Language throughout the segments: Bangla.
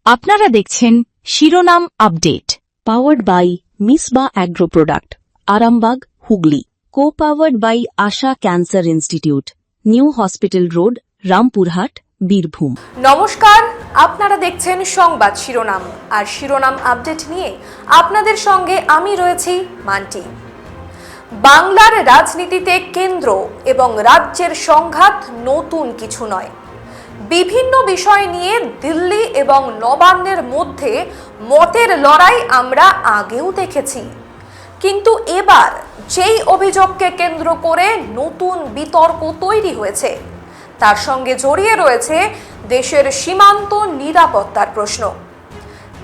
আপনারা দেখছেন শিরোনাম update, powered by Misba agro product, Arambagh, Hooghly. Co-powered by Asha cancer institute, new hospital road, Rampurhat, Birbhum. নমস্কার, আপনারা দেখছেন সংবাদ শিরোনাম, আর শিরোনাম আপডেট নিয়ে আপনাদের সঙ্গে আমি রয়েছি মান্টি। বাংলার রাজনীতিতে কেন্দ্র এবং রাজ্যের সংঘাত নতুন কিছু নয়। বিভিন্ন বিষয় নিয়ে দিল্লি এবং নবান্নের মধ্যে মতের লড়াই আমরা আগেও দেখেছি, কিন্তু এবার যেই অভিযোগকে কেন্দ্র করে নতুন বিতর্ক তৈরি হয়েছে তার সঙ্গে জড়িয়ে রয়েছে দেশের সীমান্ত নিরাপত্তার প্রশ্ন।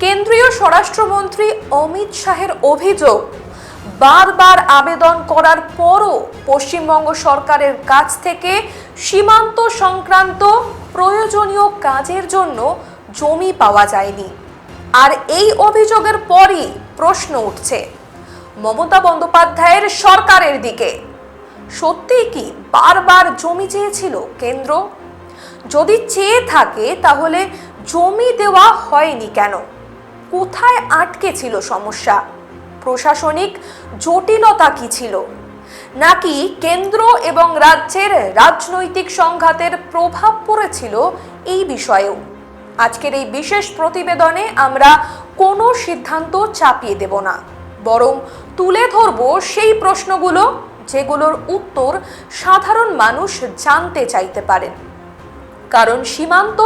কেন্দ্রীয় স্বরাষ্ট্রমন্ত্রী অমিত শাহের অভিযোগ, বারবার আবেদন করার পরও পশ্চিমবঙ্গ সরকারের কাছ থেকে সীমান্ত সংক্রান্ত প্রয়োজনীয় কাজের জন্য জমি পাওয়া যায়নি। আর এই অভিযোগের পরই প্রশ্ন উঠছে মমতা বন্দ্যোপাধ্যায়ের সরকারের দিকে। সত্যিই কি বারবার জমি চেয়েছিল কেন্দ্র? যদি চেয়ে থাকে তাহলে জমি দেওয়া হয়নি কেন? কোথায় আটকে ছিল সমস্যা? প্রশাসনিক জটিলতা কি ছিল? নাকি কেন্দ্র এবং রাজ্যের রাজনৈতিক সংঘাতের প্রভাব পড়েছিল এই বিষয়েও? আজকের এই বিশেষ প্রতিবেদনে আমরা কোনো সিদ্ধান্ত চাপিয়ে দেব না, বরং তুলে ধরব সেই প্রশ্নগুলো যেগুলোর উত্তর সাধারণ মানুষ জানতে চাইতে পারেন। কারণ সীমান্ত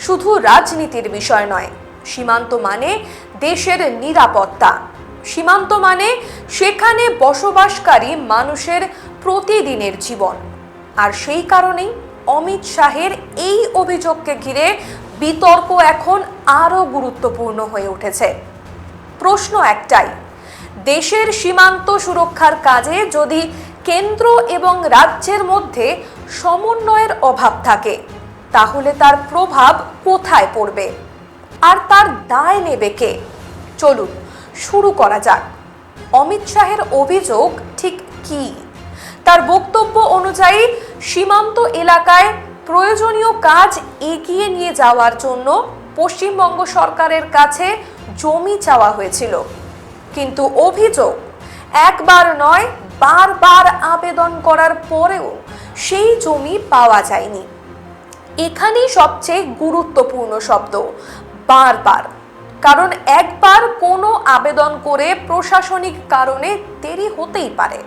শুধু রাজনীতির বিষয় নয়, সীমান্ত মানে দেশের নিরাপত্তা, সীমান্ত মানে সেখানে বসবাসকারী মানুষের প্রতিদিনের জীবন। আর সেই কারণেই অমিত শাহের এই অভিযোগকে ঘিরে বিতর্ক এখন আরও গুরুত্বপূর্ণ হয়ে উঠেছে। প্রশ্ন একটাই, দেশের সীমান্ত সুরক্ষার কাজে যদি কেন্দ্র এবং রাজ্যের মধ্যে সমন্বয়ের অভাব থাকে তাহলে তার প্রভাব কোথায় পড়বে, আর তার দায় নেবে কে? চলুন শুরু করা যাক। অমিত শাহের অভিযোগ ঠিক কি? তার বক্তব্য অনুযায়ী সীমান্ত এলাকায় প্রয়োজনীয় কাজ এগিয়ে নিয়ে যাওয়ার জন্য পশ্চিমবঙ্গ সরকারের কাছে জমি চাওয়া হয়েছিল, কিন্তু অভিযোগ একবার নয় বারবার আবেদন করার পরেও সেই জমি পাওয়া যায়নি। এখানেই সবচেয়ে গুরুত্বপূর্ণ শব্দ বারবার। কারণ একবার কোনো আবেদন করে প্রশাসনিক কারণে দেরি হতেই পারে,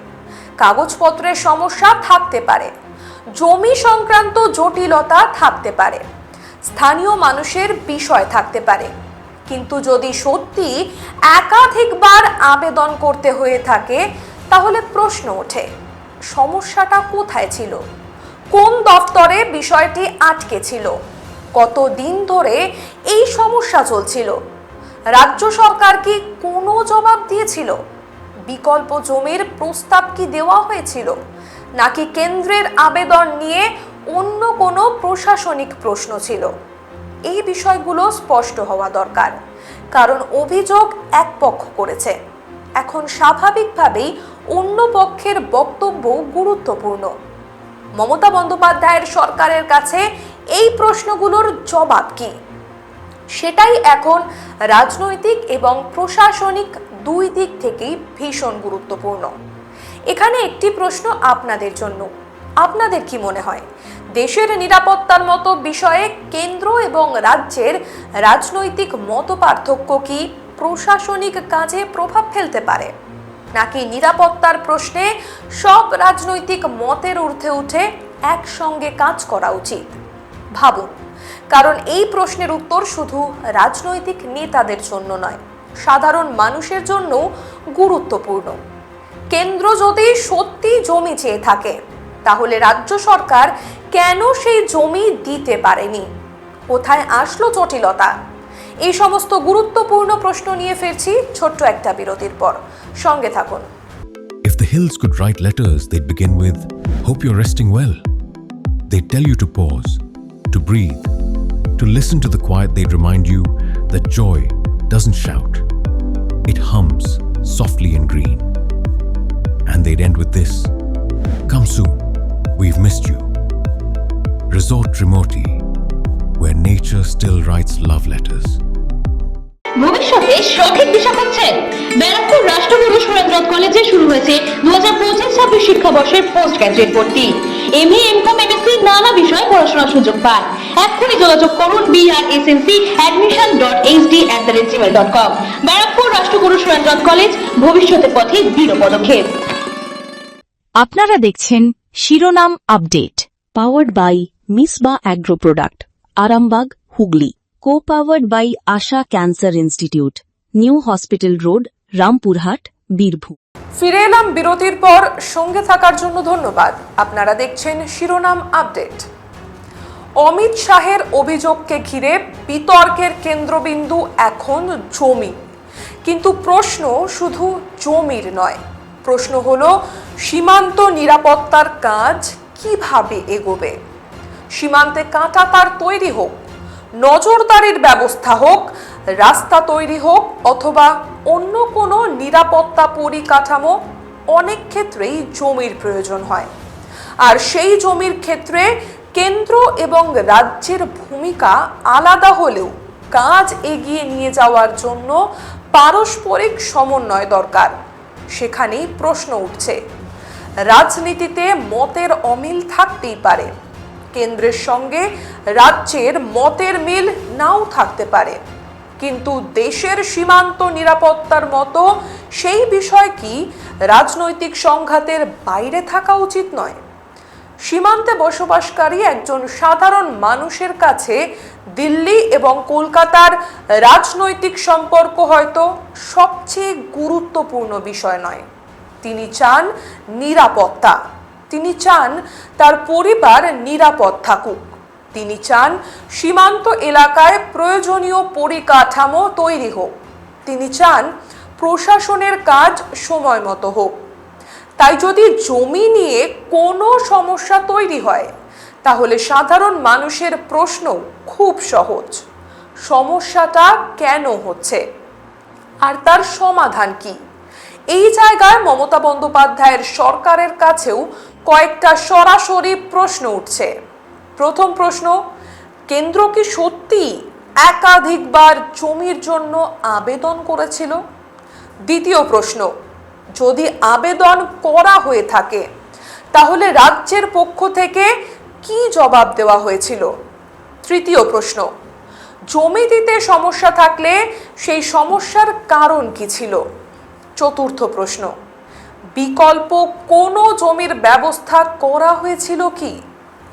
কাগজপত্রের সমস্যা থাকতে পারে, জমি সংক্রান্ত জটিলতা থাকতে পারে, স্থানীয় মানুষের বিষয় থাকতে পারে। কিন্তু যদি সত্যি একাধিকবার আবেদন করতে হয়ে থাকে তাহলে প্রশ্ন ওঠে, সমস্যাটা কোথায় ছিল? কোন দপ্তরে বিষয়টি আটকে ছিল? কতদিন ধরে এই সমস্যা চলছিল? রাজ্য সরকার কি কোনো জবাব দিয়েছিল? বিকল্প জমির প্রস্তাব কি দেওয়া হয়েছিল? নাকি কেন্দ্রের আবেদন নিয়ে অন্য কোনো প্রশাসনিক প্রশ্ন ছিল? এই বিষয়গুলো স্পষ্ট হওয়া দরকার, কারণ অভিযোগ এক পক্ষ করেছে। এখন স্বাভাবিকভাবেই অন্য পক্ষের বক্তব্য গুরুত্বপূর্ণ। মমতা বন্দ্যোপাধ্যায়ের সরকারের কাছে এই প্রশ্নগুলোর জবাব কি? সেটাই এখন রাজনৈতিক এবং প্রশাসনিক দুই দিক থেকেই ভীষণ গুরুত্বপূর্ণ। এখানে একটি প্রশ্ন আপনাদের জন্য, আপনাদের কি মনে হয় দেশের নিরাপত্তার মতো বিষয়ে কেন্দ্র এবং রাজ্যের রাজনৈতিক মতপার্থক্য কি প্রশাসনিক কাজে প্রভাব ফেলতে পারে? নাকি নিরাপত্তার প্রশ্নে সব রাজনৈতিক মতের ঊর্ধ্বে উঠে একসঙ্গে কাজ করা উচিত? ভাবুন, কারণ এই প্রশ্নের উত্তর শুধু রাজনৈতিক নেতাদের জন্য নয়, সাধারণ মানুষের জন্যও গুরুত্বপূর্ণ। কেন্দ্র যদি সত্যি জমি চেয়ে থাকে তাহলে রাজ্য সরকার কেন সেই জমি দিতে পারেনি? কোথায় আসলো জটিলতা? এই সমস্ত গুরুত্বপূর্ণ প্রশ্ন নিয়ে ফিরছি ছোট্ট একটা বিরতির পর। সঙ্গে থাকুন। If the hills could write letters, they'd begin with, "Hope you're resting well." They'd tell you to pause, to breathe, to listen to the quiet. They'd remind you that joy doesn't shout. It hums softly in green. And they'd end with this, "Come soon, we've missed you." Resort Trimoti, where nature still writes love letters. ভবিষ্যতে সঠিক দিশা খুঁজছেন? ব্যারাকপুর রাষ্ট্রগুরু সুরেন্দ্রনাথ কলেজে শুরু হয়েছে 2025-26 শিক্ষাবর্ষের পোস্ট গ্রাজুয়েট ভর্তি। এমএ, এমকম, এমএসসি নানা বিষয়ে পড়াশোনার সুযোগ পান। এখনই যোগাযোগ করুন brsnc@admission.hd@gmail.com। ব্যারাকপুর রাষ্ট্রগুরু সুরেন্দ্রনাথ কলেজ, ভবিষ্যতের পথে দৃঢ় পদক্ষেপ। আপনারা দেখছেন শিরোনাম update, powered by Misba agro product, Arambagh, Hooghly. Co-powered by Asha cancer institute, new hospital road, Rampurhat, Birbhum. ফিরে এলাম বিরতির পর। সঙ্গে থাকার জন্য ধন্যবাদ। আপনারা দেখছেন শিরোনাম আপডেট। অমিত শাহের অভিযোগকে ঘিরে বিতর্কের কেন্দ্রবিন্দু এখন জমি। কিন্তু প্রশ্ন শুধু জমির নয়, প্রশ্ন হলো সীমান্ত নিরাপত্তার কাজ কিভাবে এগোবে। সীমান্তে কাঁটাতার তৈরি হোক, নজরদারির ব্যবস্থা হোক, রাস্তা তৈরি হোক অথবা অন্য কোনো নিরাপত্তা পরিকাঠামো, অনেক ক্ষেত্রেই জমির প্রয়োজন হয়। আর সেই জমির ক্ষেত্রে কেন্দ্র এবং রাজ্যের ভূমিকা আলাদা হলেও কাজ এগিয়ে নিয়ে যাওয়ার জন্য পারস্পরিক সমন্বয় দরকার। সেখানেই প্রশ্ন উঠছে, রাজনীতিতে মতের অমিল থাকতেই পারে, কেন্দ্রের সঙ্গে রাজ্যের মতের মিল নাও থাকতে পারে, কিন্তু দেশের সীমান্ত নিরাপত্তার মতো সেই বিষয় কি রাজনৈতিক সংঘাতের বাইরে থাকা উচিত নয়? সীমান্তে বসবাসকারী একজন সাধারণ মানুষের কাছে দিল্লি এবং কলকাতার রাজনৈতিক সম্পর্ক হয়তো সবচেয়ে গুরুত্বপূর্ণ বিষয় নয়। তিনি চান নিরাপত্তা, তিনি চান তার পরিবার নিরাপদ থাকুক, তিনি চান সীমান্ত এলাকায় প্রয়োজনীয় পরিকাঠামো তৈরি হোক, তিনি চান প্রশাসনের কাজ সময় মতো হোক। তাই যদি জমি নিয়ে কোনো সমস্যা তৈরি হয়, তাহলে সাধারণ মানুষের প্রশ্ন খুব সহজ, সমস্যাটা কেন হচ্ছে আর তার সমাধান কি? এই জায়গায় মমতা বন্দ্যোপাধ্যায়ের সরকারের কাছেও কয়েকটা সরাসরি প্রশ্ন উঠছে। প্রথম প্রশ্ন, কেন্দ্র কি সত্যি একাধিকবার জমির জন্য আবেদন করেছিল? দ্বিতীয় প্রশ্ন, যদি আবেদন করা হয়ে থাকে তাহলে রাজ্যের পক্ষ থেকে কি জবাব দেওয়া হয়েছিল? তৃতীয় প্রশ্ন, জমি দিতে সমস্যা থাকলে সেই সমস্যার কারণ কি ছিল? চতুর্থ প্রশ্ন, বিকল্প কোনো জমির ব্যবস্থা করা হয়েছিল কি?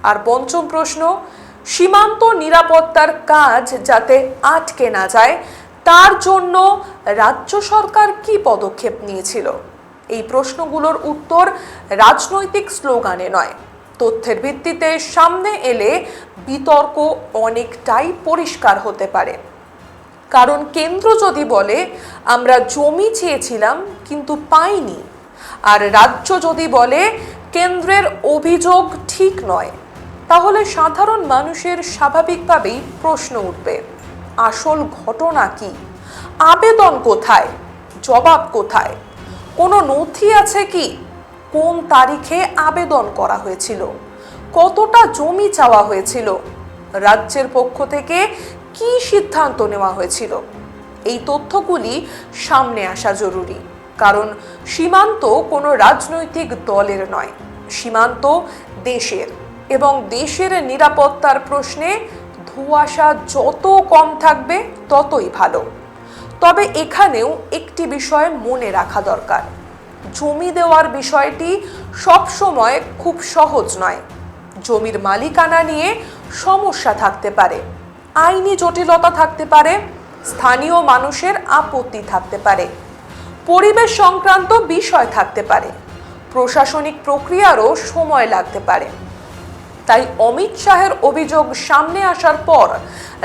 আর পঞ্চম প্রশ্ন, সীমান্ত নিরাপত্তার কাজ যাতে আটকে না যায় তার জন্য রাজ্য সরকার কি পদক্ষেপ নিয়েছিল? এই প্রশ্নগুলোর উত্তর রাজনৈতিক স্লোগানে নয়, তথ্যের ভিত্তিতে সামনে এলে বিতর্ক অনেকটাই পরিষ্কার হতে পারে। কারণ কেন্দ্র যদি বলে আমরা জমি চেয়েছিলাম কিন্তু পাইনি, আর রাজ্য যদি বলে কেন্দ্রের অভিযোগ ঠিক নয়, তাহলে সাধারণ মানুষের স্বাভাবিকভাবেই প্রশ্ন উঠবে, আসল ঘটনা কি? আবেদন কোথায়? জবাব কোথায়? কোনো নথি আছে কি? কোন তারিখে আবেদন করা হয়েছিল? কতটা জমি চাওয়া হয়েছিল? রাজ্যের পক্ষ থেকে কি সিদ্ধান্ত নেওয়া হয়েছিল? এই তথ্যগুলি সামনে আসা জরুরি, কারণ সীমান্ত কোনো রাজনৈতিক দলের নয়, সীমান্ত দেশের, এবং দেশের নিরাপত্তার প্রশ্নে ধোঁয়াশা যত কম থাকবে ততই ভালো। তবে এখানেও একটি বিষয় মনে রাখা দরকার, জমি দেওয়ার বিষয়টি সবসময় খুব সহজ নয়। জমির মালিকানা নিয়ে সমস্যা থাকতে পারে, আইনি জটিলতা থাকতে পারে, স্থানীয় মানুষের আপত্তি থাকতে পারে, পরিবেশ সংক্রান্ত বিষয় থাকতে পারে, প্রশাসনিক প্রক্রিয়ারও সময় লাগতে পারে। তাই অমিত শাহের অভিযোগ সামনে আসার পর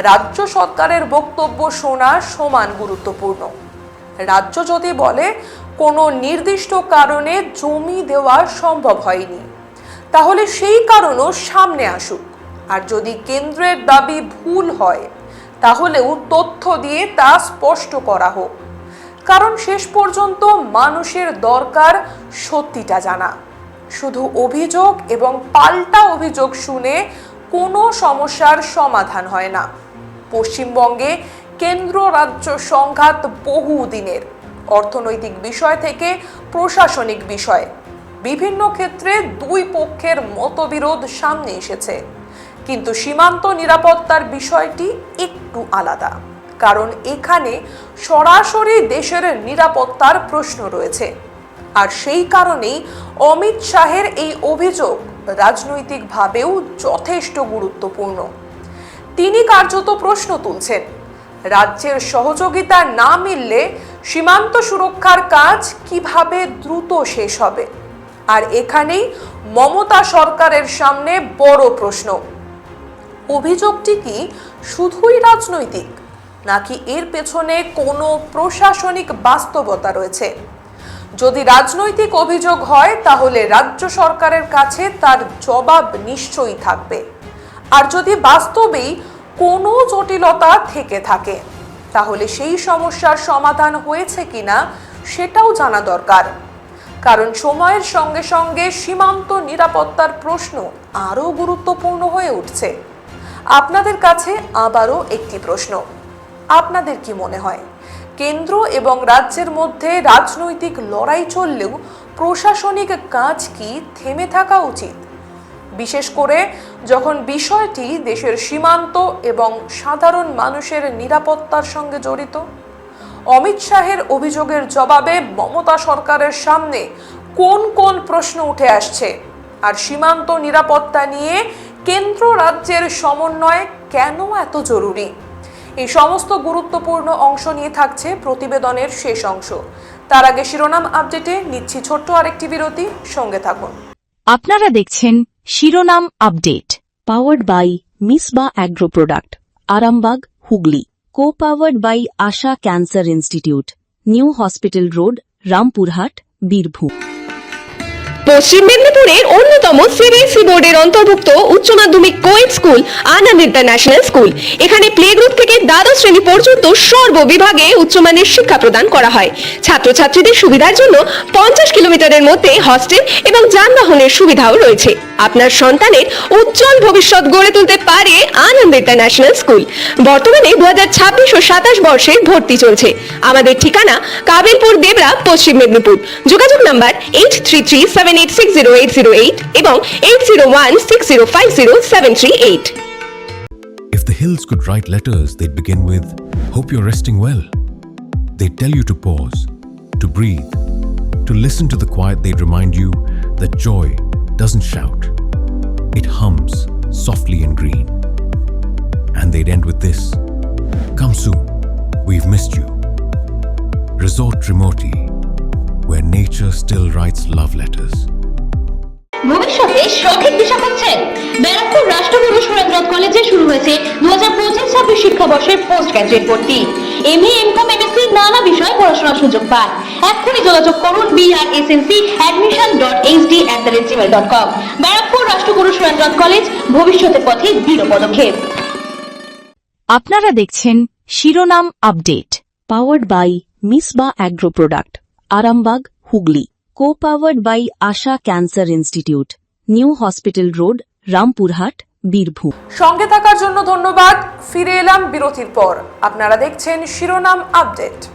রাজ্য সরকারের বক্তব্য শোনা সমান গুরুত্বপূর্ণ। রাজ্য যদি বলে কোনো নির্দিষ্ট কারণে জমি দেওয়া সম্ভব হয়নি, তাহলে সেই কারণও সামনে আসুক। আর যদি কেন্দ্রের দাবি ভুল হয়, তাহলেও তথ্য দিয়ে তা স্পষ্ট করা হোক। কারণ শেষ পর্যন্ত মানুষের দরকার সত্যিটা জানা। শুধু অভিযোগ এবং পাল্টা অভিযোগ শুনে কোনো সমস্যার সমাধান হয় না। পশ্চিমবঙ্গে কেন্দ্র রাজ্য সংঘাত বহুদিনের, অর্থনৈতিক বিষয় থেকে প্রশাসনিক বিষয় বিভিন্ন ক্ষেত্রে দুই পক্ষের মতবিরোধ সামনে এসেছে। কিন্তু সীমান্ত নিরাপত্তার বিষয়টি একটু আলাদা, কারণ এখানে সরাসরি দেশের নিরাপত্তার প্রশ্ন রয়েছে। আর সেই কারণেই অমিত শাহের এই অভিযোগ রাজনৈতিকভাবেও যথেষ্ট গুরুত্বপূর্ণ। তিনি কার্যত প্রশ্ন তুলছেন, রাজ্যের সহযোগিতা না মিললে সীমান্ত সুরক্ষার কাজ কিভাবে দ্রুত শেষ হবে। আর এখানেই মমতা সরকারের সামনে বড় প্রশ্ন, অভিযোগটি কি শুধুই রাজনৈতিক, নাকি এর পেছনে কোনো প্রশাসনিক বাস্তবতা রয়েছে? যদি রাজনৈতিক অভিযোগ হয় তাহলে রাজ্য সরকারের কাছে তার জবাব নিশ্চয়ই থাকবে। আর যদি বাস্তবেই কোনো জটিলতা থেকে থাকে তাহলে সেই সমস্যার সমাধান হয়েছে কিনা সেটাও জানা দরকার। কারণ সময়ের সঙ্গে সঙ্গে সীমান্ত নিরাপত্তার প্রশ্ন আরও গুরুত্বপূর্ণ হয়ে উঠছে। আপনাদের কাছে আবারও একটি প্রশ্ন, আপনাদের কি মনে হয় কেন্দ্র এবং রাজ্যের মধ্যে রাজনৈতিক লড়াই চললেও প্রশাসনিক কাজ কি থেমে থাকা উচিত, বিশেষ করে যখন বিষয়টি দেশের সীমান্ত এবং সাধারণ মানুষের নিরাপত্তার সঙ্গে জড়িত? অমিত শাহের অভিযোগের জবাবে মমতা সরকারের সামনে কোন কোন প্রশ্ন উঠে আসছে, আর সীমান্ত নিরাপত্তা নিয়ে কেন্দ্র রাজ্যের সমন্বয় কেন এত জরুরি, এই সমস্ত গুরুত্বপূর্ণ অংশ নিয়ে থাকছে প্রতিবেদনের শেষ অংশ। তার আগে শিরোনাম আপডেটে নিচ্ছি ছোট্ট আরেকটি বিরতি, সঙ্গে থাকুন। আপনারা দেখছেন শিরোনাম update, powered by Misba agro product, Arambagh, Hooghly. co-powered by Asha Cancer Institute, New Hospital Road, Rampurhat, Birbhum. পশ্চিম মেদিনীপুরের অন্যতম সিবিএসই বোর্ডের অন্তর্ভুক্ত উচ্চ মাধ্যমিক coed school Ananda international school. এখানে প্লে গ্রুপ থেকে দ্বাদশ শ্রেণী পর্যন্ত সর্ববিভাগে উচ্চমানের শিক্ষা প্রদান করা হয়। ছাত্রছাত্রীদের সুবিধার জন্য 50 কিলোমিটারের মধ্যে হস্টেল এবং যানবাহনের সুবিধাও রয়েছে। আপনার সন্তানের উজ্জ্বল ভবিষ্যৎ গড়ে তুলতে পারে আনন্দ ইন্টারন্যাশনাল স্কুল। বর্তমানে 2026 ও 27 বর্ষের ভর্তি চলছে। আমাদের ঠিকানা কাবিলপুর, দেবরা, পশ্চিম মেদিনীপুর। যোগাযোগ নাম্বার 8337860808 এবং 8016050738। If the hills could write letters, they'd begin with, "Hope you're resting well." They'd tell you to pause, to breathe, to listen to the quiet. They'd remind you that joy doesn't shout. It hums softly in green. And they'd end with this, "Come soon, we've missed you." Resort Trimoti, where nature still writes love letters. ভবিষ্যতে সঠিক দিশা পাচ্ছেন? ব্যারাকপুর রাষ্ট্রগুরু সুরেন্দ্রনাথ কলেজে শুরু হয়েছে 2025-26 শিক্ষাবর্ষের পোস্ট গ্র্যাজুয়েট ভর্তি। এমএ, এমকম, এমএসসি নানা বিষয়ে পড়াশোনার সুযোগ পান। এক্ষুনি যোগাযোগ করুন brsnc@admission.hd@gmail.com। ব্যারাকপুর রাষ্ট্রগুরু সুরেন্দ্রনাথ কলেজ, ভবিষ্যতের পথে দৃঢ় পদক্ষেপ। আপনারা দেখছেন শিরোনাম update, powered by Misba agro product, Arambagh, Hooghly. co-powered by Asha Cancer Institute, New Hospital Road, Rampurhat, Birbhum. সঙ্গে থাকার জন্য ধন্যবাদ। ফিরে এলাম বিরতির পর। আপনারা দেখছেন শিরোনাম আপডেট।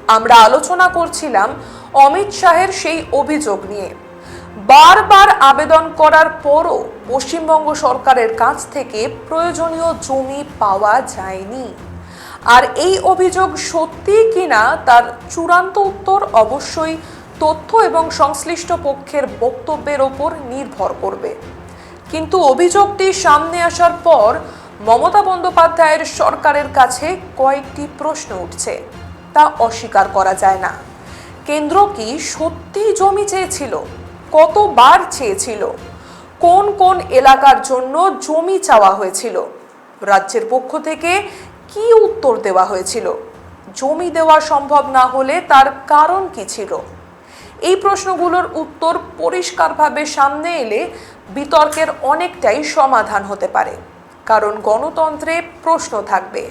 আমরা আলোচনা করছিলাম অমিত শাহের সেই অভিযোগ নিয়ে। বারবার আবেদন করার পরও পশ্চিমবঙ্গ সরকারের কাছ থেকে প্রয়োজনীয় জমি পাওয়া যায়নি। আর এই অভিযোগ সত্যি কিনা তার চূড়ান্ত উত্তর অবশ্যই তথ্য এবং সংশ্লিষ্ট পক্ষের বক্তব্যের ওপর নির্ভর করবে। কিন্তু অভিযোগটি সামনে আসার পর মমতা বন্দ্যোপাধ্যায়ের সরকারের কাছে কয়েকটি প্রশ্ন উঠছে, তা অস্বীকার করা যায় না। কেন্দ্র কি সত্যি জমি চেয়েছিল? কতবার চেয়েছিল? কোন কোন এলাকার জন্য জমি চাওয়া হয়েছিল? রাজ্যের পক্ষ থেকে কি উত্তর দেওয়া হয়েছিল? জমি দেওয়া সম্ভব না হলে তার কারণ কি ছিল? এই প্রশ্নগুলোর উত্তর পরিষ্কারভাবে সামনে এলে বিতর্কের অনেকটাই সমাধান হতে পারে। কারণ গণতন্ত্রে প্রশ্ন থাকবে,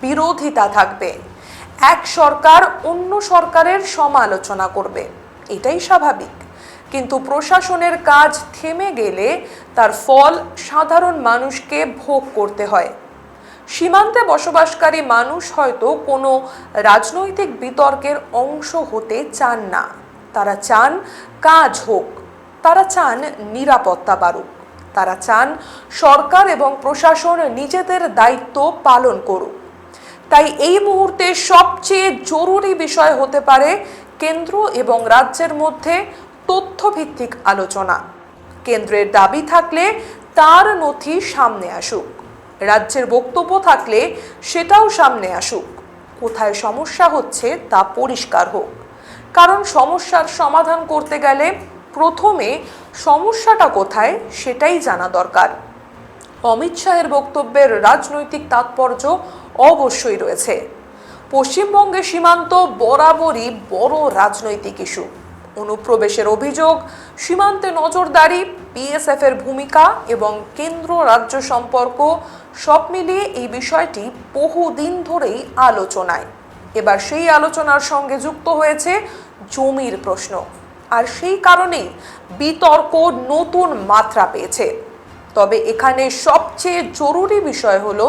বিরোধিতা থাকবে, এক সরকার অন্য সরকারের সমালোচনা করবে, এটাই স্বাভাবিক। কিন্তু প্রশাসনের কাজ থেমে গেলে তার ফল সাধারণ মানুষকে ভোগ করতে হয়। সীমান্তে বসবাসকারী মানুষ হয়তো কোনো রাজনৈতিক বিতর্কের অংশ হতে চান না। তারা চান কাজ হোক, তারা চান নিরাপত্তা বাড়ুক, তারা চান সরকার এবং প্রশাসন নিজেদের দায়িত্ব পালন করুক। তাই এই মুহূর্তে সবচেয়ে জরুরি বিষয় হতে পারে কেন্দ্র এবং রাজ্যের মধ্যে তথ্যভিত্তিক আলোচনা। কেন্দ্রের দাবি থাকলে তার নথি সামনে আসুক, রাজ্যের বক্তব্য থাকলে সেটাও সামনে আসুক। কোথায় সমস্যা হচ্ছে তা পরিষ্কার হোক, কারণ সমস্যার সমাধান করতে গেলে প্রথমে সমস্যাটা কোথায় সেটাই জানা দরকার। অমিত শাহের বক্তব্যের রাজনৈতিক তাৎপর্য অবশ্যই রয়েছে। পশ্চিমবঙ্গের সীমান্ত বরাবরই বড় রাজনৈতিক ইস্যু। অনুপ্রবেশের অভিযোগ, সীমান্তে নজরদারি, বিএসএফ এর ভূমিকা এবং কেন্দ্র রাজ্য সম্পর্ক সব মিলিয়ে এই বিষয়টি বহুদিন ধরেই আলোচনায়। এবার সেই আলোচনার সঙ্গে যুক্ত হয়েছে জমির প্রশ্ন, আর সেই কারণেই বিতর্ক নতুন মাত্রা পেয়েছে। তবে এখানে সবচেয়ে জরুরি বিষয় হলো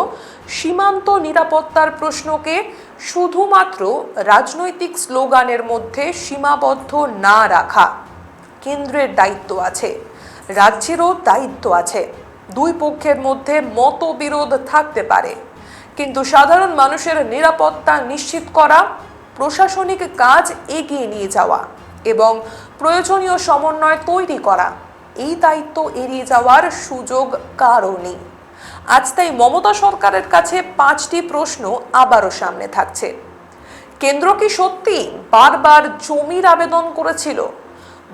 সীমান্ত নিরাপত্তার প্রশ্নকে শুধুমাত্র রাজনৈতিক স্লোগানের মধ্যে সীমাবদ্ধ না রাখা। কেন্দ্রের দায়িত্ব আছে, রাজ্যেরও দায়িত্ব আছে। দুই পক্ষের মধ্যে মতবিরোধ থাকতে পারে, কিন্তু সাধারণ মানুষের নিরাপত্তা নিশ্চিত করা, প্রশাসনিক কাজ এগিয়ে নিয়ে যাওয়া এবং প্রয়োজনীয় সমন্বয় তৈরি করা, এই দায়িত্ব এড়িয়ে যাওয়ার সুযোগ কারও নেই। আজ তাই মমতা সরকারের কাছে 5টি প্রশ্ন আবারও সামনে থাকছে। কেন্দ্র কি সত্যি বারবার জমির আবেদন করেছিল?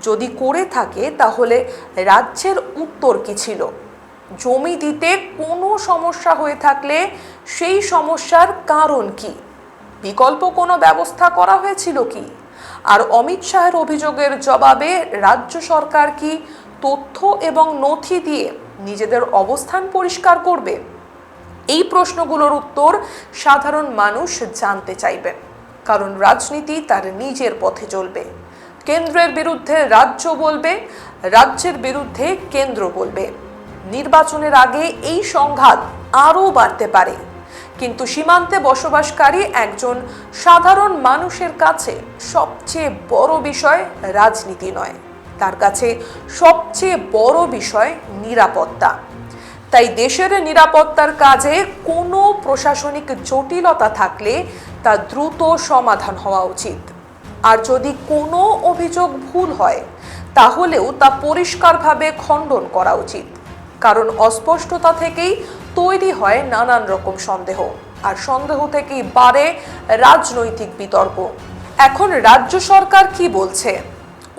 যদি করে থাকে তাহলে রাজ্যের উত্তর কি ছিল? জমি দিতে কোনো সমস্যা হয়ে থাকলে সেই সমস্যার কারণ কি? বিকল্প কোনো ব্যবস্থা করা হয়েছিল কি? আর অমিত শাহের অভিযোগের জবাবে রাজ্য সরকার কি তথ্য এবং নথি দিয়ে নিজেদের অবস্থান পরিষ্কার করবে? এই প্রশ্নগুলোর উত্তর সাধারণ মানুষ জানতে চাইবেন, কারণ রাজনীতি তার নিজের পথে চলবে। কেন্দ্রের বিরুদ্ধে রাজ্য বলবে, রাজ্যের বিরুদ্ধে কেন্দ্র বলবে। নির্বাচনের আগে এই সংঘাত আরও বাড়তে পারে, কিন্তু সীমান্তে বসবাসকারী একজন সাধারণ মানুষের কাছে সবচেয়ে বড় বিষয় রাজনীতি নয়, তার কাছে সবচেয়ে বড় বিষয় নিরাপত্তা। তাই দেশের নিরাপত্তার কাজে কোনো প্রশাসনিক জটিলতা থাকলে তা দ্রুত সমাধান হওয়া উচিত। আর যদি কোনো অভিযোগ ভুল হয় তাহলেও তা পরিষ্কারভাবে খণ্ডন করা উচিত, কারণ অস্পষ্টতা থেকেই তৈরি হয় নানান রকম সন্দেহ, আর সন্দেহ থেকেই বাড়ে রাজনৈতিক বিতর্ক। এখন রাজ্য সরকার কি বলছে?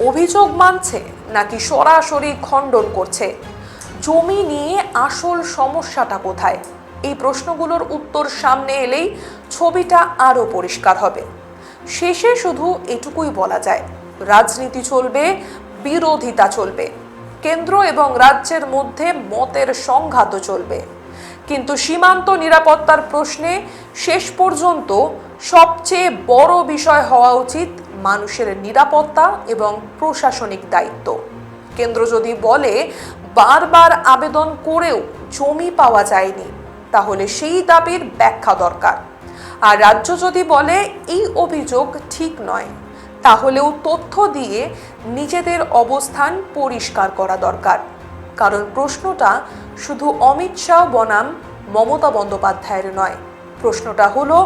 অভিযোগ মানছে নাকি সরাসরি খণ্ডন করছে? জমি নিয়ে আসল সমস্যাটা কোথায়? এই প্রশ্নগুলোর উত্তর সামনে এলেই ছবিটা আরও পরিষ্কার হবে। শেষে শুধু এটুকুই বলা যায়, রাজনীতি চলবে, বিরোধিতা চলবে, কেন্দ্র এবং রাজ্যের মধ্যে মতের সংঘাতও চলবে, কিন্তু সীমান্ত নিরাপত্তার প্রশ্নে শেষ পর্যন্ত সবচেয়ে বড় বিষয় হওয়া উচিত মানুষের নিরাপত্তা এবং প্রশাসনিক দায়িত্ব। কেন্দ্র যদি বলে বারবার আবেদন করেও জমি পাওয়া যায়নি, তাহলে সেই দাবির ব্যাখ্যা দরকার। আর রাজ্য যদি বলে এই অভিযোগ ঠিক নয়, তাহলেও তথ্য দিয়ে নিজেদের অবস্থান পরিষ্কার করা দরকার। কারণ প্রশ্নটা শুধু অমিত শাহ বনাম মমতা বন্দ্যোপাধ্যায়ের নয়, প্রশ্নটা হলো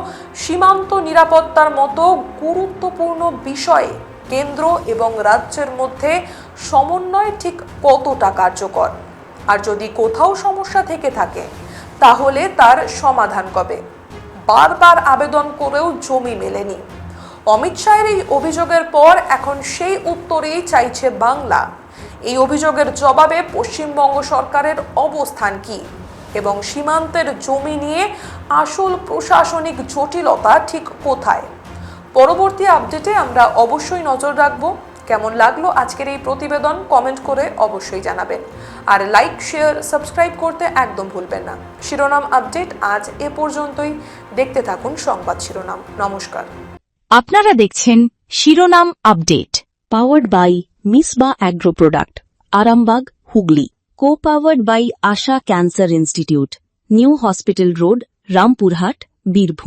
সীমান্ত নিরাপত্তার মতো গুরুত্বপূর্ণ বিষয়ে কেন্দ্র এবং রাজ্যের মধ্যে সমন্বয় ঠিক কতটা কার্যকর। আর যদি কোথাও সমস্যা থেকে থাকে তাহলে তার সমাধান কবে? বারবার আবেদন করেও জমি মেলেনি। অমিত শাহের এই অভিযোগের পর এখন সেই উত্তরেই চাইছে বাংলা। এই অভিযোগের জবাবে পশ্চিমবঙ্গ সরকারের অবস্থান কি, এবং সীমান্তের জমি নিয়ে আসল প্রশাসনিক জটিলতা ঠিক কোথায়? পরবর্তী আপডেটে আমরা অবশ্যই নজর রাখব। কেমন লাগলো আজকের এই প্রতিবেদন কমেন্ট করে অবশ্যই জানাবেন, আর লাইক, শেয়ার, সাবস্ক্রাইব করতে একদম ভুলবেন না। শিরোনাম আপডেট আজ এ পর্যন্তই। দেখতে থাকুন সংবাদ শিরোনাম। নমস্কার। আপনারা দেখছেন শিরোনাম update, powered by Misba agro product, Arambagh, Hooghly, co-powered by Asha cancer institute, new hospital road, Rampurhat, Birbhum.